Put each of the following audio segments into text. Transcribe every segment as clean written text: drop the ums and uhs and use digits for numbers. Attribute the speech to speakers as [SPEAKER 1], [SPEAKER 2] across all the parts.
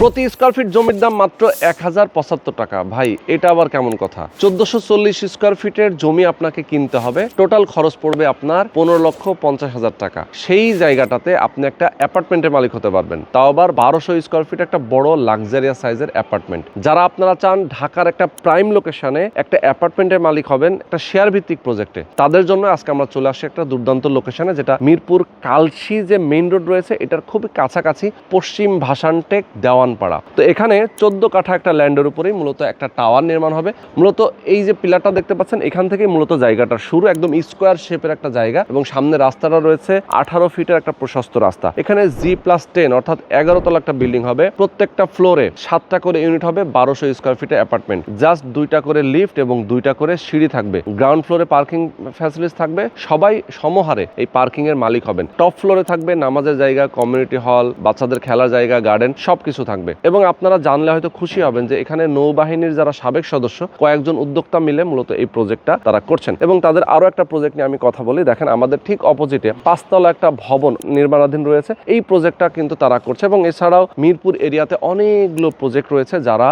[SPEAKER 1] প্রতি square feet জমির দাম মাত্র 1075 টাকা। ভাই এটা আবার কেমন কথা? 1440 স্কয়ার ফিটের জমি আপনাকে কিনতে হবে, টোটাল খরচ পড়বে আপনার 15,50,000 টাকা। সেই জায়গাটাতে আপনি একটা অ্যাপার্টমেন্টের মালিক হতে পারবেন, তাও আবার 1200 স্কয়ার ফিট একটা বড় লাক্সারিয়াস সাইজের অ্যাপার্টমেন্ট। যারা আপনারা চান ঢাকার একটা প্রাইম লোকেশনে একটা অ্যাপার্টমেন্টের মালিক হবেন একটা শেয়ার ভিত্তিক প্রজেক্টে, তাদের জন্য আজকে আমরা চলে আসছি একটা দুর্দান্ত লোকেশনে, যেটা মিরপুর কালশি যে মেইন রোড রয়েছে এটার খুবই কাছাকাছি, পশ্চিম ভাসানটেক দেওয়ানপাড়া। তো এখানে 14 কাঠা একটা ল্যান্ডের উপরেই মূলত একটা টাওয়ার নির্মাণ হবে। মূলত এই যে পিলারটা দেখতে পাচ্ছেন, এখান থেকে মূলত জায়গাটা শুরু, একদম স্কোয়ার শেপের একটা জায়গা, এবং সামনে রাস্তাটা রয়েছে 18 ফিটের একটা প্রশস্ত রাস্তা। এখানে G+10 অর্থাৎ 11 তলা একটা বিল্ডিং হবে। প্রত্যেকটা ফ্লোরে 7টা করে ইউনিট হবে, 1200 স্কোয়ার ফিটের অ্যাপার্টমেন্ট। জাস্ট 2টা করে লিফট এবং 2টা করে সিঁড়ি থাকবে। গ্রাউন্ড ফ্লোরে পার্কিং ফ্যাসিলিটিস থাকবে, সবাই সমহারে এই পার্কিং এর মালিক হবেন। টপ ফ্লোরে থাকবে নামাজের জায়গা, কমিউনিটি হল, বাচ্চাদের খেলার জায়গা, গার্ডেন, সবকিছু থাকবে। এবং আপনারা জানলে হয়তো খুশি হবেন যে এখানে নৌবাহিনীর যারা সাবেক সদস্য কয়েকজন উদ্যোক্তা মিলে মূলত এই প্রজেক্টটা তারা করছেন। এবং তাদের আরো একটা প্রজেক্ট নিয়ে আমি কথা বলি। দেখেন আমাদের ঠিক অপোজিটে 5তলা একটা ভবন নির্মাণাধীন রয়েছে, এই প্রজেক্টটা কিন্তু তারা করছে। এবং এছাড়াও মিরপুর এরিয়াতে অনেকগুলো প্রজেক্ট রয়েছে, যারা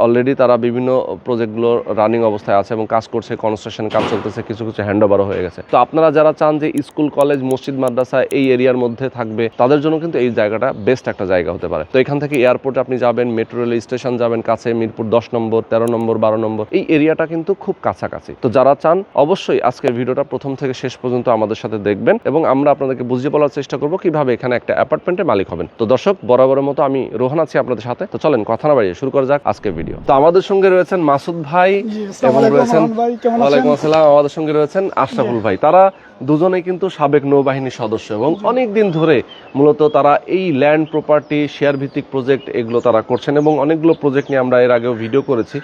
[SPEAKER 1] অলরেডি তারা বিভিন্ন প্রজেক্টগুলো রানিং অবস্থায় আছে এবং কাজ করছে, কনস্ট্রাকশন কাজ চলতেছে, কিছু কিছু হ্যান্ডওভারও হয়ে গেছে। তো আপনারা যারা চান যে স্কুল কলেজ মসজিদ মাদ্রাসা এই এরিয়ার মধ্যে থাকবে, তাদের জন্য কিন্তু এই জায়গাটা বেস্ট একটা জায়গা হতে পারে। তো এখান থেকে এয়ারপোর্টে আপনি যাবেন, মেট্রো রেল স্টেশন যাবেন কাছে, মিরপুর 10 নম্বর 13 নম্বর 12 নম্বর এই এরিয়াটা কিন্তু খুব কাছাকাছি। তো যারা চান অবশ্যই আজকের ভিডিওটা প্রথম থেকে শেষ পর্যন্ত আমাদের সাথে দেখবেন, এবং আমরা আপনাদেরকে বুঝিয়ে বলার চেষ্টা করবো কিভাবে এখানে একটা অ্যাপার্টমেন্টের মালিক হবেন। তো দর্শক, বরাবরের মতো আমি রোহান আছি আপনাদের সাথে। তো চলেন কথা না বাড়িয়ে শুরু করা যাক আজকের ভিডিও। তো আমাদের সঙ্গে রয়েছেন মাসুদ ভাই এবং রয়েছেন, ওয়ালাইকুম আসসালাম, আমাদের সঙ্গে রয়েছেন আশরাফুল ভাই। তারা দুজনেই কিন্তু সাবেক নৌবাহিনীর সদস্য এবং অনেক দিন ধরে মূলত তারা এই ল্যান্ড প্রপার্টি শেয়ার ভিত্তিক প্রজেক্ট এগুলো তারা করছেন, এবং অনেকগুলো প্রজেক্ট নিয়ে আমরা এর আগেও ভিডিও করেছি।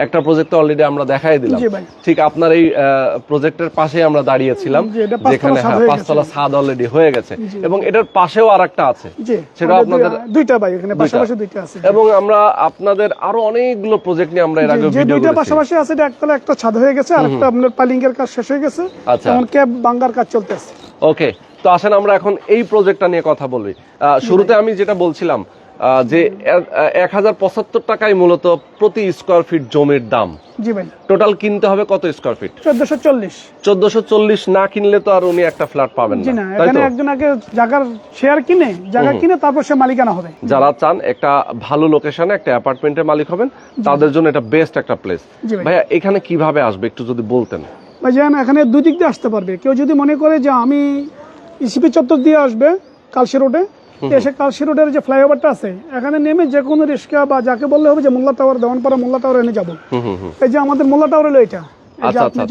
[SPEAKER 1] একটা প্রজেক্ট অলরেডি আমরা দেখাই দিলাম, ঠিক আপনার এই প্রজেক্টের পাশে আমরা দাঁড়িয়েছিলাম, যেখানে 5তলা ছাদ অলরেডি হয়ে গেছে, এবং এটার পাশেও আরেকটা আছে, সেটা আপনাদের
[SPEAKER 2] দুইটা ভাই, এখানে পাশাপাশি দুইটা আছে।
[SPEAKER 1] এবং আমরা আপনাদের আরো অনেকগুলো প্রজেক্ট নিয়ে আমরা এর আগে ভিডিও
[SPEAKER 2] দুইটা পাশাপাশি আছে, একতলা একটা ছাদ হয়ে গেছে, আরেকটা আপনার পাইলিং এর কাজ শেষ হয়ে গেছে, এখন ক্যাব বাঙ্গার কাজ চলতেছে।
[SPEAKER 1] ওকে, তো আসেন আমরা এখন এই প্রজেক্টটা নিয়ে কথা বলি। শুরুতে আমি যেটা বলছিলাম যে 1075 টাকায় মূলত প্রতি স্কয়ার ফিট জমির দাম।
[SPEAKER 2] জি ভাই।
[SPEAKER 1] টোটাল কিনতে হবে কত স্কয়ার ফিট? 1440 না কিনলে তো আর উনি একটা ফ্ল্যাট পাবেন না, তাই তো?
[SPEAKER 2] একজন আগে জায়গার শেয়ার কিনে জায়গা কিনে তারপর সে মালিকানা হবে।
[SPEAKER 1] যারা চান একটা ভালো লোকেশনে একটা অ্যাপার্টমেন্টের মালিক হবেন, তাদের জন্য এটা বেস্ট একটা প্লেস। ভাইয়া এখানে কিভাবে আসবে একটু যদি বলতেন।
[SPEAKER 2] ভাইজান এখানে দুই দিক দিয়ে আসতে পারবে। কেউ যদি মনে করে যে আমি ইসিপি চত্বর দিয়ে আসবে কালশি রোডে, এসে কালশি রোডের যে ফ্লাইওভারটা আছে এখানে নেমে যে কোনো রিক্সা বা যাকে বললে হবে যে মোল্লা টাওয়ার, দেওয়ানপাড়া মোল্লা টাওয়ার এনে যাবো। এই যে আমাদের মোল্লা টাওয়ার হলো এটা,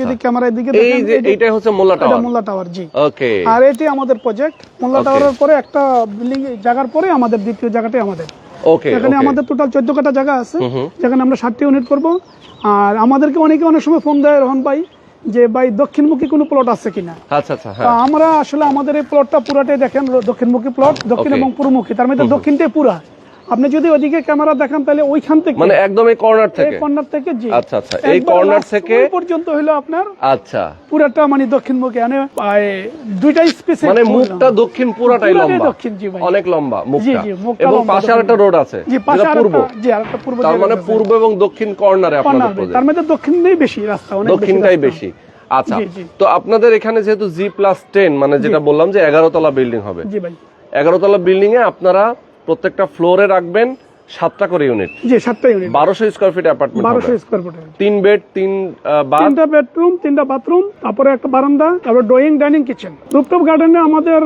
[SPEAKER 2] যদি ক্যামেরার দিকে
[SPEAKER 1] এইটাই হচ্ছে মোল্লা টাওয়ার।
[SPEAKER 2] মোল্লা টাওয়ার, জি।
[SPEAKER 1] ওকে,
[SPEAKER 2] আর এটি আমাদের প্রজেক্ট। মোল্লা টাওয়ারের পরে একটা বিল্ডিং জায়গার পরে আমাদের দ্বিতীয় জায়গাটাই আমাদের।
[SPEAKER 1] ওকে,
[SPEAKER 2] এখানে আমাদের টোটাল 14 কাঠা জায়গা আছে, যেখানে আমরা 60টি ইউনিট করব। আর আমাদেরকে অনেকে অনেক সময় ফোন দেয় রোহন ভাই যে ভাই দক্ষিণমুখী কোনো প্লট আছে কিনা।
[SPEAKER 1] আচ্ছা আচ্ছা, হ্যাঁ।
[SPEAKER 2] আমরা আসলে আমাদের এই প্লটটা পুরাটাই দেখেন দক্ষিণমুখী প্লট, দক্ষিণ এবং পূর্বমুখী, তার মধ্যে দক্ষিণটাই পুরা। আপনি যদি ওইদিকে ক্যামেরা দেখান তাহলে ওইখান থেকে,
[SPEAKER 1] মানে একদম এই কর্নার থেকে,
[SPEAKER 2] জি।
[SPEAKER 1] আচ্ছা আচ্ছা, এই কর্নার থেকে
[SPEAKER 2] পর্যন্ত হলো আপনার,
[SPEAKER 1] আচ্ছা,
[SPEAKER 2] পুরাটা মানে দক্ষিণমুখী, মানে দুইটা স্পেস,
[SPEAKER 1] মানে মুখটা দক্ষিণ, পুরাটাই লম্বা,
[SPEAKER 2] দক্ষিণ, জি ভাই,
[SPEAKER 1] অনেক লম্বা মুখটা।
[SPEAKER 2] জি,
[SPEAKER 1] এবং পাশে আরেকটা রোড আছে, যেটা পূর্ব,
[SPEAKER 2] জি, আরেকটা পূর্ব,
[SPEAKER 1] তার মানে পূর্ব এবং দক্ষিণ কর্নারে আপনাদের প্রজেক্ট।
[SPEAKER 2] তার মধ্যে দক্ষিণটাই বেশি রাস্তা, অনেক
[SPEAKER 1] দক্ষিণটাই বেশি। আচ্ছা, তো আপনাদের এখানে যেহেতু G+10 মানে যেটা বললাম যে 11 তলা বিল্ডিং হবে,
[SPEAKER 2] জি ভাই।
[SPEAKER 1] 11 তলা বিল্ডিং এ আপনারা প্রত্যেকটা ফ্লোরে রাখবেন 7টা করে ইউনিট,
[SPEAKER 2] জি, 7টা unit,
[SPEAKER 1] 1200 square feet apartment,
[SPEAKER 2] 1200 square feet,
[SPEAKER 1] 3 bed 3 bath,
[SPEAKER 2] 3টা বেডরুম 3টা বাথরুম, তারপরে একটা বারান্দা, তারপর ড্রয়িং ডাইনিং কিচেন। রুফটপ গার্ডেনে আমাদের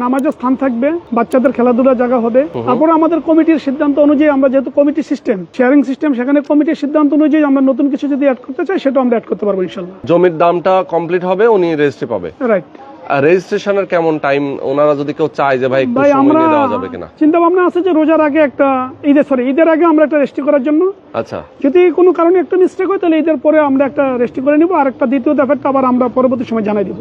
[SPEAKER 2] নামাজের স্থান থাকবে, বাচ্চাদের খেলাধুলার জায়গা হবে। তারপরে আমাদের কমিটির সিদ্ধান্ত অনুযায়ী, আমরা যেহেতু কমিটি সিস্টেম, শেয়ারিং সিস্টেম, সেখানে কমিটির সিদ্ধান্ত অনুযায়ী আমরা নতুন কিছু যদি অ্যাড করতে চাই সেটা আমরা অ্যাড করতে পারবো ইনশাআল্লাহ।
[SPEAKER 1] জমির দামটা কমপ্লিট হবে, উনি রেজিস্ট্রি পাবে,
[SPEAKER 2] রাইট।
[SPEAKER 1] রেজিস্ট্রেশনের কেমন টাইম, ওনারা যদি কেউ চায় যে ভাই একটু সময় নিয়ে দেওয়া যাবে কিনা?
[SPEAKER 2] চিন্তা ভাবনা আছে যে রোজার আগে একটা, ঈদের আগে আমরা একটা রেজিস্ট্রি করার জন্য।
[SPEAKER 1] আচ্ছা,
[SPEAKER 2] যদি কোনো কারণে একটা মিস্টেক হয় তাহলে ঈদের পরে আমরা একটা রেজিস্ট্রি করে নিব, আর একটা দ্বিতীয় দফাটা আবার আমরা পরবর্তী সময় জানাই দিব।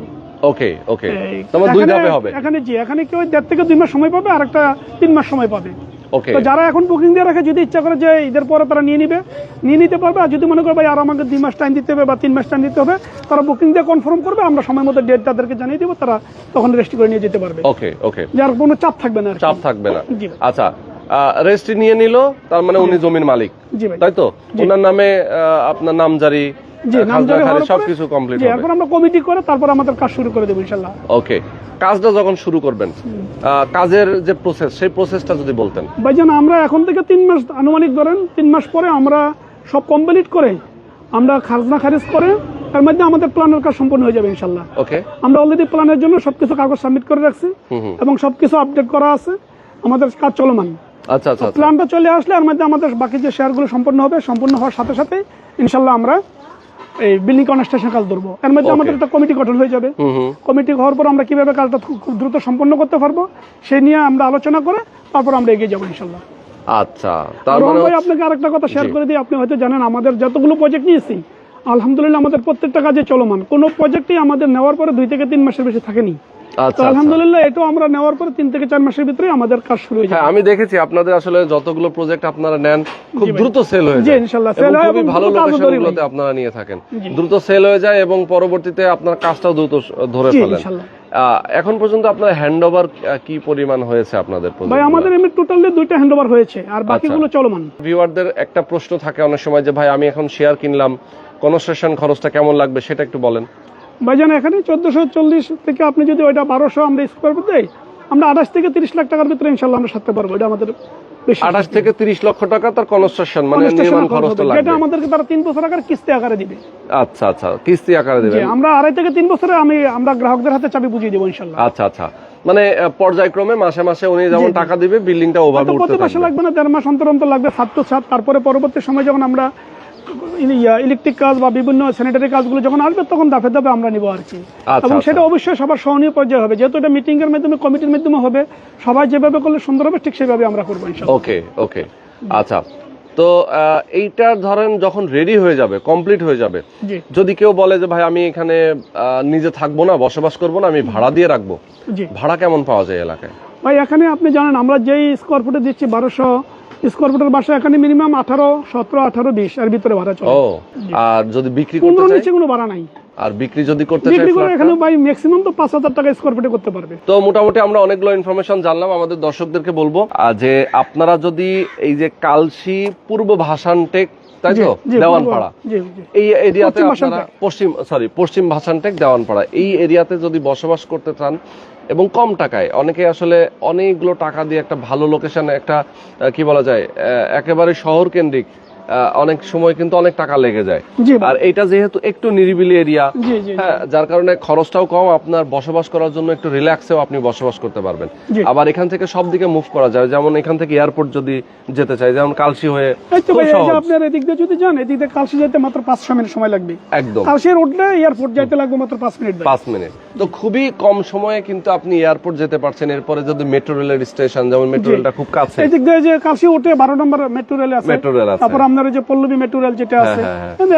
[SPEAKER 1] ওকে ওকে, তাহলে দুই ধাপে হবে
[SPEAKER 2] এখানে। জি, এখানে কেউ 1.5 থেকে 2 মাস সময় পাবে, আর একটা 3 মাস সময় পাবে।
[SPEAKER 1] ওকে,
[SPEAKER 2] তো যারা এখন বুকিং দিয়ে রাখে, যদি ইচ্ছা করে যে ঈদের পরে তারা নিয়ে নিতে পারবে। আর যদি মনে করে ভাই আর আমাকে 2 মাস টাইম দিতে হবে বা 3 মাস টাইম দিতে হবে, তারা বুকিং দিয়ে কনফার্ম করবে, আমরা সময় মতো ডেট তাদেরকে জানিয়ে দিব, তারা তখন রেজিস্ট্রি করে নিয়ে যেতে পারবে।
[SPEAKER 1] ওকে ওকে,
[SPEAKER 2] যার কোনো চাপ থাকবে না,
[SPEAKER 1] চাপ থাকবে না। আচ্ছা, রেজিস্ট্রি নিয়ে নিল, তার মানে উনি জমির মালিক,
[SPEAKER 2] জি ভাই।
[SPEAKER 1] তাই তো? ওনার নামে আপনার নামজারি,
[SPEAKER 2] জি, নামজারি হওয়ার পরে
[SPEAKER 1] সবকিছু কমপ্লিট
[SPEAKER 2] জি,
[SPEAKER 1] হবে।
[SPEAKER 2] এরপর আমরা কমিটি করে তারপর আমাদের কাজ শুরু করে দেব ইনশাআল্লাহ।
[SPEAKER 1] ওকে, কাজটা যখন শুরু করবেন, কাজের যে প্রসেস, সেই প্রসেসটা যদি বলতেন।
[SPEAKER 2] ভাইজান আমরা এখন থেকে 3 মাস আনুমানিক ধরেন, 3 মাস পরে আমরা সব কমপ্লিট করে আমরা খাজনা খারিজ করে তার মধ্যে আমাদের প্ল্যানের কাজ সম্পূর্ণ হয়ে যাবে ইনশাআল্লাহ।
[SPEAKER 1] ওকে,
[SPEAKER 2] আমরা অলরেডি প্ল্যানের জন্য সবকিছু কাগজ সাবমিট করে রাখছি এবং সবকিছু আপডেট করা আছে, আমাদের কাজ চলমান।
[SPEAKER 1] আচ্ছা আচ্ছা আচ্ছা।
[SPEAKER 2] প্ল্যানটা চলে আসলে এর মধ্যে আমাদের বাকি যে শেয়ারগুলো সম্পূর্ণ হবে, সম্পূর্ণ হওয়ার সাথে সাথে ইনশাআল্লাহ আমরা এই বিল্ডিং কনস্ট্রাকশন কাজ ধরবো। এর মধ্যে আমাদের একটা কমিটি গঠন হয়ে যাবে। কমিটি হওয়ার পর আমরা কিভাবে কাজটা খুব দ্রুত সম্পন্ন করতে পারবো সেই নিয়ে আমরা আলোচনা করে তারপর আমরা এগিয়ে যাবো ইনশাআল্লাহ।
[SPEAKER 1] আচ্ছা, তার
[SPEAKER 2] রোহন
[SPEAKER 1] মানে
[SPEAKER 2] ভাই আপনাকে আরেকটা কথা শেয়ার করে দিই, আপনি হয়তো জানেন আমাদের যতগুলো প্রজেক্ট নিয়েছি আলহামদুলিল্লাহ আমাদের প্রত্যেকটা কাজে চলমান, কোনো প্রজেক্টই আমাদের নেওয়ার পরে 2 থেকে 3 মাসের বেশি থাকেনি। তো
[SPEAKER 1] আচ্ছা,
[SPEAKER 2] আলহামদুলিল্লাহ এটাও আমরা নেওয়ার পরে 3 থেকে 4 মাসের ভিতরে আমাদের কাজ শুরু হয়ে যায়।
[SPEAKER 1] হ্যাঁ, আমি দেখেছি আপনাদের আসলে যতগুলো প্রজেক্ট আপনারা নেন খুব
[SPEAKER 2] জি ভাই।
[SPEAKER 1] দ্রুত সেল হয়ে
[SPEAKER 2] জি,
[SPEAKER 1] যায়,
[SPEAKER 2] ইনশাআল্লাহ
[SPEAKER 1] এবং
[SPEAKER 2] সেল হয়
[SPEAKER 1] খুবই
[SPEAKER 2] এবং
[SPEAKER 1] ভালো
[SPEAKER 2] দ্রুত কাজও ধরি
[SPEAKER 1] লোকেশনগুলোতে
[SPEAKER 2] ভাই।
[SPEAKER 1] আপনারা নিয়ে থাকেন,
[SPEAKER 2] জি।
[SPEAKER 1] দ্রুত সেল হয়ে যায় এবং পরবর্তীতে আপনার কাজটাও দ্রুত ধরে
[SPEAKER 2] জি,
[SPEAKER 1] ফেলেন।
[SPEAKER 2] ইনশাআল্লাহ।
[SPEAKER 1] এখন পর্যন্ত আপনার হ্যান্ডওভার কি পরিমাণ হয়েছে আপনাদের
[SPEAKER 2] ভাই
[SPEAKER 1] প্রজেক্ট?
[SPEAKER 2] আমাদের এমনি টোটালি 2টা হ্যান্ডওভার হয়েছে আর বাকিগুলো চলমান।
[SPEAKER 1] ভিউয়ারদের একটা প্রশ্ন থাকে অনেক সময় যে ভাই আমি এখন শেয়ার কিনলাম, কনস্ট্রাকশন খরচটা কেমন লাগবে সেটা একটু বলেন।
[SPEAKER 2] ভাইজান এখানে 1440 থেকে আপনি যদি ওইটা 1200 আমরা স্কোয়ার ফুট দেই, আমরা 28 থেকে 30 লাখ টাকার ভিতরে ইনশাআল্লাহ আমরা সারতে পারবো। এটা আমাদের বেশি
[SPEAKER 1] 28 থেকে 30 লক্ষ টাকা তার কনস্ট্রাকশন মানে নির্মাণ খরচটা
[SPEAKER 2] যেটা
[SPEAKER 1] লাগবে।
[SPEAKER 2] আমাদেরকে তারা 3 বছর আকারে কিস্তি আকারে দিবে।
[SPEAKER 1] আচ্ছা আচ্ছা, কিস্তি আকারে
[SPEAKER 2] জি,
[SPEAKER 1] দেবেন।
[SPEAKER 2] আমরা 2.5 থেকে 3 বছরে আমরা গ্রাহকদের হাতে চাবি বুঝিয়ে দেবো ইনশাআল্লাহ।
[SPEAKER 1] আচ্ছা আচ্ছা, মানে পর্যায়ক্রমে মাসে মাসে উনি যেমন টাকা দিবে, বিল্ডিংটা ওভাবে উঠতে
[SPEAKER 2] প্রতি মাসে
[SPEAKER 1] থাকবে।
[SPEAKER 2] লাগবে না, 1.5 মাস অন্তর অন্তর লাগবে, 7 তো 7। তারপরে পরবর্তী সময় যখন আমরা ইলেকট্রিক কাজ বা বিভিন্ন স্যানিটারি কাজগুলো যখন আসবে তখন দাফে দাফে আমরা নিব আর কি।
[SPEAKER 1] আচ্ছা,
[SPEAKER 2] এবং
[SPEAKER 1] আচ্ছা।
[SPEAKER 2] সেটা অবশ্যই সবার সহনীয় পর্যায়ে হবে, যেহেতু এটা মিটিং এর মাধ্যমে কমিটির মাধ্যমে হবে, সবাই যেভাবে করলে সুন্দর হবে ঠিক সেভাবে আমরা করবো ইনশাআল্লাহ।
[SPEAKER 1] ওকে ওকে, আচ্ছা। তো এইটা ধরেন যখন রেডি হয়ে যাবে, কমপ্লিট হয়ে যাবে,
[SPEAKER 2] জি
[SPEAKER 1] যদি কেউ বলে যে ভাই আমি এখানে নিজে থাকবো না, বসবাস করবো না, আমি ভাড়া দিয়ে রাখবো,
[SPEAKER 2] জি
[SPEAKER 1] ভাড়া কেমন পাওয়া যায় এলাকায়?
[SPEAKER 2] ভাই এখানে আপনি জানেন আমরা যেই স্কোয়ার ফুটে দিচ্ছি 1200 স্কোয়ার ফুটের বাসা এখানে মিনিমাম 18, 17, 18, 20 এর ভিতরে ভাড়া চলে।
[SPEAKER 1] ও, আর যদি বিক্রি করতে
[SPEAKER 2] 15
[SPEAKER 1] চাই?
[SPEAKER 2] নিচে কোনো ভাড়া নাই।
[SPEAKER 1] আর বিক্রি যদি করতে চাই
[SPEAKER 2] বিক্রি করে
[SPEAKER 1] ফ্ল্যাটটা?
[SPEAKER 2] এখানে ভাই ম্যাক্সিমাম তো 5000 টাকা স্কোয়ার ফুটে করতে পারবে।
[SPEAKER 1] তো মোটামুটি আমরা অনেকগুলো ইনফরমেশন জানলাম। আমাদের দর্শকদেরকে বলবো যে আপনারা যদি এই যে কালশি পূর্ব ভাসানটেক, তাই তো,
[SPEAKER 2] জি,
[SPEAKER 1] দেওয়ানপাড়া,
[SPEAKER 2] জি জি
[SPEAKER 1] এই এরিয়াতে
[SPEAKER 2] পশ্চিম
[SPEAKER 1] আপনারা
[SPEAKER 2] ভাসানটেক।
[SPEAKER 1] পশ্চিম ভাসানটেক দেওয়ানপাড়া এই এরিয়াতে যদি বসবাস করতে চান এবং কম টাকায়, অনেকে আসলে অনেকগুলো টাকা দিয়ে একটা ভালো লোকেশনে একটা কি বলা যায় একেবারে শহর কেন্দ্রিক অনেক সময় কিন্তু অনেক টাকা লেগে যায়।
[SPEAKER 2] জি ভাই।
[SPEAKER 1] আর এটা যেহেতু একটু নিরিবিলি এরিয়া,
[SPEAKER 2] জি জি
[SPEAKER 1] হ্যাঁ, যার কারণে খরচটাও কম, আপনার বসবাস করার জন্য একটু রিল্যাক্সেও আপনি বসবাস করতে পারবেন।
[SPEAKER 2] জি।
[SPEAKER 1] আবার এখান থেকে সব দিকে মুভ করা যায়, যেমন এখান থেকে এয়ারপোর্ট যদি যেতে চাই, যেমন কালশি হয়ে
[SPEAKER 2] এই তো
[SPEAKER 1] খুব
[SPEAKER 2] ভাই, এই যে
[SPEAKER 1] সহজ।
[SPEAKER 2] আপনার এদিক দিয়ে যদি যান, এদিক দিয়ে কালশি যেতে মাত্র 5-6 মিনিট সময় লাগবে।
[SPEAKER 1] একদম
[SPEAKER 2] কালশি উঠলে এয়ারপোর্ট যাইতে লাগবে মাত্র 5 মিনিট ভাই।
[SPEAKER 1] 5 মিনিট। তো খুবই কম সময়ে কিন্তু আপনি এয়ারপোর্ট যেতে পারছেন। এরপরে যদি মেট্রো রেলের স্টেশন, যেমন মেট্রো রেলটা খুব কাছে,
[SPEAKER 2] এই দিক দিয়ে যে কালশি উঠে 12 নম্বর মেট্রো রেল আছে,
[SPEAKER 1] মেট্রো রেল আছে।
[SPEAKER 2] তারপর আপনার ওই যে পল্লবী মেট্রো রেল যেটা আছে,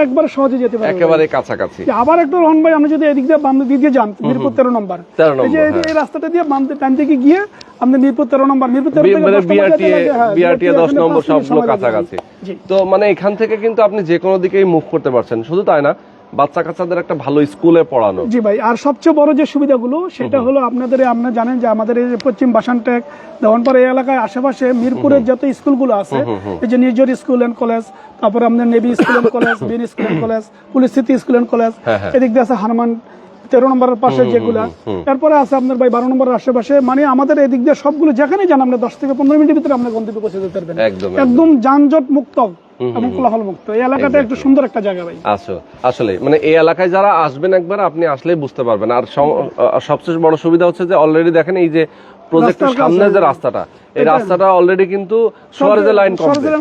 [SPEAKER 2] একবার সহজে যেতে পারবেন।
[SPEAKER 1] একেবারে কাছাকাছি।
[SPEAKER 2] আবার একটু রহন ভাই আমরা যদি এদিক দিয়ে বাম দিক দিয়ে যান, মিরপুর 13 নম্বর,
[SPEAKER 1] 13 নম্বর,
[SPEAKER 2] এই যে
[SPEAKER 1] হ্যাঁ।
[SPEAKER 2] এই রাস্তাটা দিয়ে বাম ডান দিকে গিয়ে আপনি মিরপুর 13 নম্বর, মিরপুর 13 থেকে 10 নম্বর যেতে লাগে, হ্যাঁ,
[SPEAKER 1] বিআরটিএ 10
[SPEAKER 2] এখানে
[SPEAKER 1] নম্বর
[SPEAKER 2] 5 মিনিট
[SPEAKER 1] সবগুলো
[SPEAKER 2] সময় লাগে।
[SPEAKER 1] কাছাকাছি।
[SPEAKER 2] জি।
[SPEAKER 1] তো মানে এখান থেকে কিন্তু আপনি যে কোনো দিকেই মুভ করতে পারছেন। শুধু তাই না, বাচ্চা কাচ্চাদের একটা ভালো স্কুলে পড়ানো।
[SPEAKER 2] জি ভাই, আর সবচেয়ে বড় যে সুবিধাগুলো সেটা হলো আপনারা জানেন যে আমাদের এই যে পশ্চিম ভাসানটেক দেওয়ানপাড়া এই এলাকায় আশেপাশে মিরপুরের যত স্কুলগুলো আছে, এই যে নির্ঝর স্কুল এন্ড কলেজ, তারপরে আপনার নেভি স্কুল এন্ড কলেজ, বিন school and college, police city school and college, এদিক দিয়ে আছে হারমান 13 নম্বরের পাশে যেগুলা, এরপরে আছে আপনার ভাই 12 নম্বরের আশেপাশে, মানে আমাদের এদিক দিয়ে সবগুলো যেখানে যান আমরা 10 থেকে 15 মিনিটের ভিতরে আমরা গন্তব্যে পৌঁছে যেতে পারবেন।
[SPEAKER 1] একদম
[SPEAKER 2] একদম যানজট মুক্ত এবং কোলাহল মুক্ত এই এলাকাটা একটু সুন্দর একটা জায়গা ভাই।
[SPEAKER 1] আসলে মানে এই এলাকায় যারা আসবেন একবার, আপনি আসলেই বুঝতে পারবেন। আর সবচেয়ে বড় সুবিধা হচ্ছে যে অলরেডি দেখেন এই যে প্রজেক্টের সামনে যে রাস্তাটা, এই রাস্তাটা অলরেডি কিন্তু সুয়ারেজের লাইন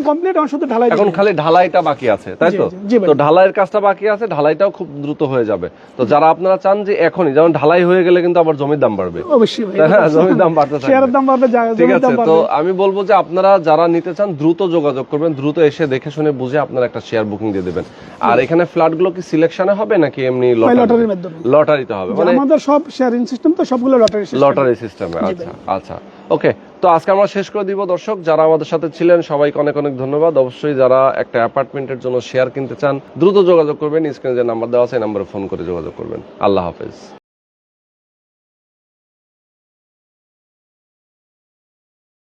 [SPEAKER 2] কমপ্লিট, শুধু ঢালাই,
[SPEAKER 1] এখন খালি ঢালাইটা বাকি আছে, তাই তো? তো ঢালাইয়ের কাজটা বাকি আছে, ঢালাইটাও খুব দ্রুত হয়ে যাবে। তো যারা আপনারা চান যে এখনই, যেমন ঢালাই হয়ে গেলে কিন্তু আবার জমির দাম বাড়বে,
[SPEAKER 2] অবশ্যই ভাই,
[SPEAKER 1] হ্যাঁ, জমির দাম বাড়তে থাকবে,
[SPEAKER 2] শেয়ারের দাম বাড়বে,
[SPEAKER 1] ঠিক
[SPEAKER 2] জমির
[SPEAKER 1] আছে?
[SPEAKER 2] দাম
[SPEAKER 1] তো
[SPEAKER 2] বাড়বে।
[SPEAKER 1] আমি বলবো যে আপনারা যারা নিতে চান দ্রুত যোগাযোগ করবেন, দ্রুত এসে দেখে শুনে বুঝে আপনারা একটা শেয়ার বুকিং দিয়ে দেবেন। আর এখানে ফ্ল্যাটগুলো কি সিলেকশনে হবে নাকি এমনি
[SPEAKER 2] লটারির মাধ্যমে?
[SPEAKER 1] লটারিতে হবে, মানে
[SPEAKER 2] আমাদের সব শেয়ারিং সিস্টেম তো সবগুলো
[SPEAKER 1] লটারি সিস্টেমে। আচ্ছা আচ্ছা, ওকে। তো আজকে আমরা শেষ করে দিব দর্শক। যারা আমাদের সাথে ছিলেন সবাইকে অনেক অনেক ধন্যবাদ। অবশ্যই যারা একটা অ্যাপার্টমেন্টের জন্য শেয়ার কিনতে চান দ্রুত যোগাযোগ করবেন, স্ক্রিনে যে নাম্বার দেওয়া আছে এই নাম্বারে ফোন করে যোগাযোগ করবেন। আল্লাহ হাফেজ।